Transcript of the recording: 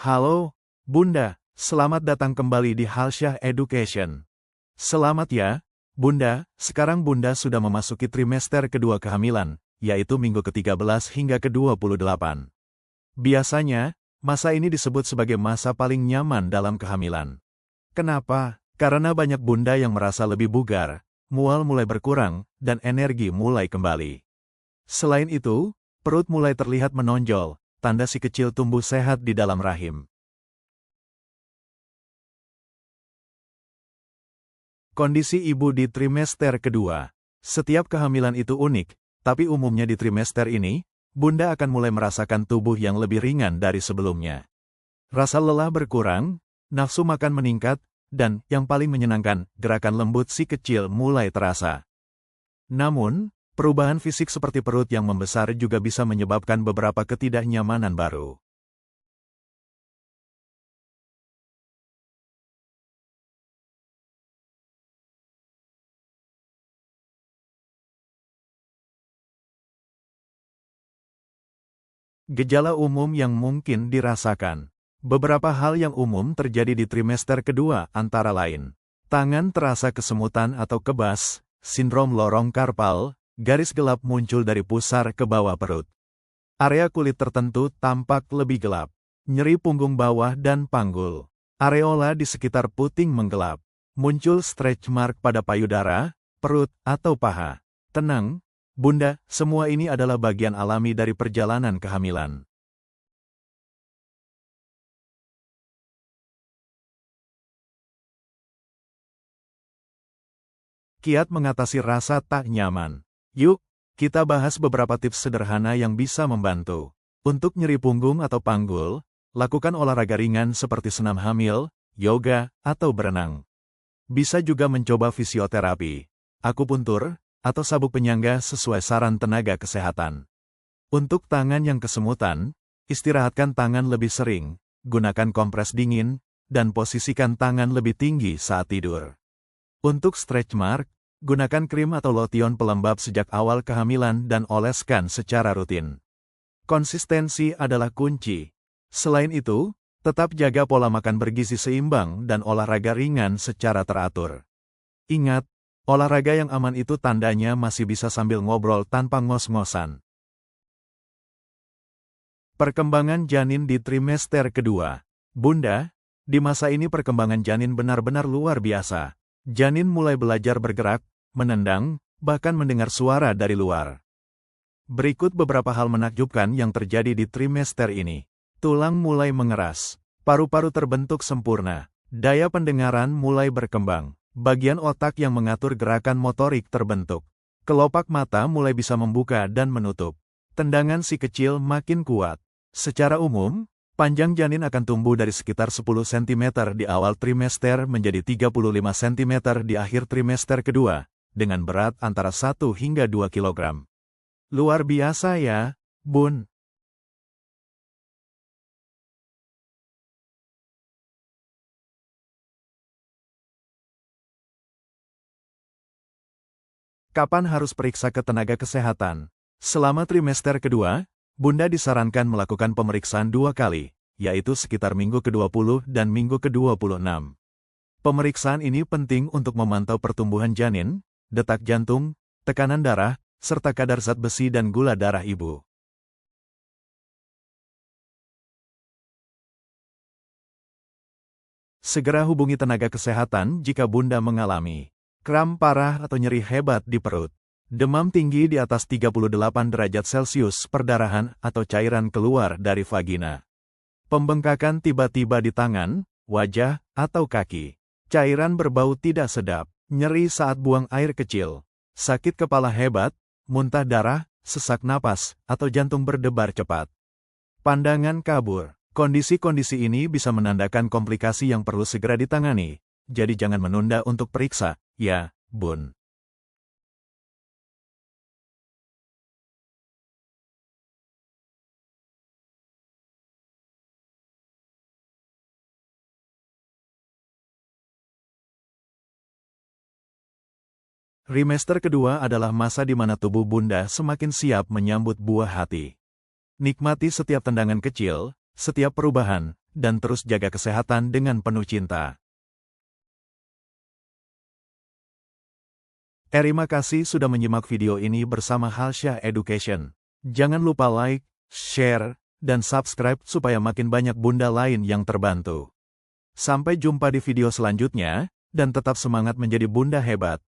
Halo, Bunda, selamat datang kembali di Halsyah Education. Selamat ya, Bunda, sekarang Bunda sudah memasuki trimester kedua kehamilan, yaitu minggu ke-13 hingga ke-28. Biasanya, masa ini disebut sebagai masa paling nyaman dalam kehamilan. Kenapa? Karena banyak Bunda yang merasa lebih bugar, mual mulai berkurang, dan energi mulai kembali. Selain itu, perut mulai terlihat menonjol, tanda si kecil tumbuh sehat di dalam rahim. Kondisi ibu di trimester kedua. Setiap kehamilan itu unik, tapi umumnya di trimester ini, Bunda akan mulai merasakan tubuh yang lebih ringan dari sebelumnya. Rasa lelah berkurang, nafsu makan meningkat, dan yang paling menyenangkan, gerakan lembut si kecil mulai terasa. Namun, perubahan fisik seperti perut yang membesar juga bisa menyebabkan beberapa ketidaknyamanan baru. Gejala umum yang mungkin dirasakan. Beberapa hal yang umum terjadi di trimester kedua antara lain. Tangan terasa kesemutan atau kebas, sindrom lorong karpal, garis gelap muncul dari pusar ke bawah perut. Area kulit tertentu tampak lebih gelap. Nyeri punggung bawah dan panggul. Areola di sekitar puting menggelap. Muncul stretch mark pada payudara, perut, atau paha. Tenang, Bunda, semua ini adalah bagian alami dari perjalanan kehamilan. Kiat mengatasi rasa tak nyaman. Yuk, kita bahas beberapa tips sederhana yang bisa membantu. Untuk nyeri punggung atau panggul, lakukan olahraga ringan seperti senam hamil, yoga, atau berenang. Bisa juga mencoba fisioterapi, akupuntur, atau sabuk penyangga sesuai saran tenaga kesehatan. Untuk tangan yang kesemutan, istirahatkan tangan lebih sering, gunakan kompres dingin, dan posisikan tangan lebih tinggi saat tidur. Untuk stretch mark, gunakan krim atau lotion pelembab sejak awal kehamilan dan oleskan secara rutin. Konsistensi adalah kunci. Selain itu, tetap jaga pola makan bergizi seimbang dan olahraga ringan secara teratur. Ingat, olahraga yang aman itu tandanya masih bisa sambil ngobrol tanpa ngos-ngosan. Perkembangan janin di trimester kedua. Bunda, di masa ini perkembangan janin benar-benar luar biasa. Janin mulai belajar bergerak, menendang, bahkan mendengar suara dari luar. Berikut beberapa hal menakjubkan yang terjadi di trimester ini. Tulang mulai mengeras, paru-paru terbentuk sempurna, daya pendengaran mulai berkembang, bagian otak yang mengatur gerakan motorik terbentuk. Kelopak mata mulai bisa membuka dan menutup. Tendangan si kecil makin kuat. Secara umum, panjang janin akan tumbuh dari sekitar 10 cm di awal trimester menjadi 35 cm di akhir trimester kedua, dengan berat antara 1 hingga 2 kg. Luar biasa ya, Bun. Kapan harus periksa ke tenaga kesehatan? Selama trimester kedua, Bunda disarankan melakukan pemeriksaan 2 kali, yaitu sekitar minggu ke-20 dan minggu ke-26. Pemeriksaan ini penting untuk memantau pertumbuhan janin, detak jantung, tekanan darah, serta kadar zat besi dan gula darah ibu. Segera hubungi tenaga kesehatan jika Bunda mengalami kram parah atau nyeri hebat di perut, demam tinggi di atas 38 derajat Celcius, perdarahan atau cairan keluar dari vagina, pembengkakan tiba-tiba di tangan, wajah, atau kaki, cairan berbau tidak sedap, nyeri saat buang air kecil, sakit kepala hebat, muntah darah, sesak napas, atau jantung berdebar cepat. Pandangan kabur. Kondisi-kondisi ini bisa menandakan komplikasi yang perlu segera ditangani, jadi jangan menunda untuk periksa, ya, Bun. Trimester kedua adalah masa di mana tubuh Bunda semakin siap menyambut buah hati. Nikmati setiap tendangan kecil, setiap perubahan, dan terus jaga kesehatan dengan penuh cinta. Terima kasih sudah menyimak video ini bersama Halsya Education. Jangan lupa like, share, dan subscribe supaya makin banyak bunda lain yang terbantu. Sampai jumpa di video selanjutnya, dan tetap semangat menjadi bunda hebat.